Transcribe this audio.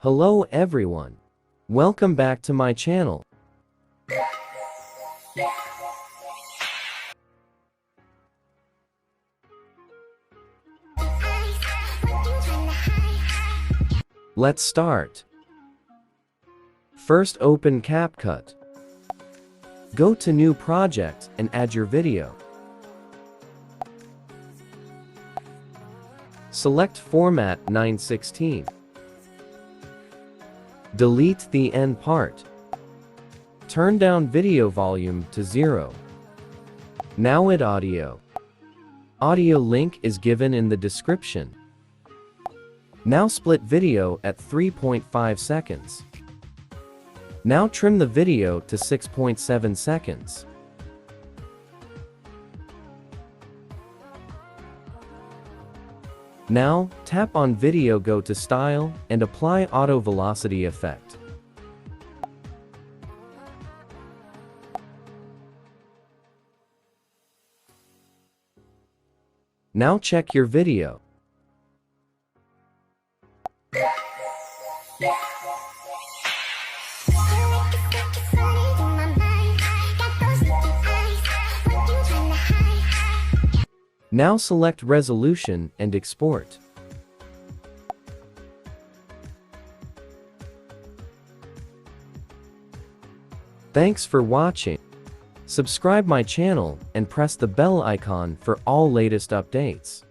Hello everyone. Welcome back to my channel. Let's start. First, open Capcut. Go to New Project and add your video. Select Format 916. Delete the end part. Turn down video volume to 0. Now add audio. Audio link is given in the description. Now split video at 3.5 seconds. Now trim the video to 6.7 seconds. Now, tap on video, go to Style, and apply Auto Velocity effect. Now check your video. Now select Resolution and Export. Thanks for watching. Subscribe my channel and press the bell icon for all latest updates.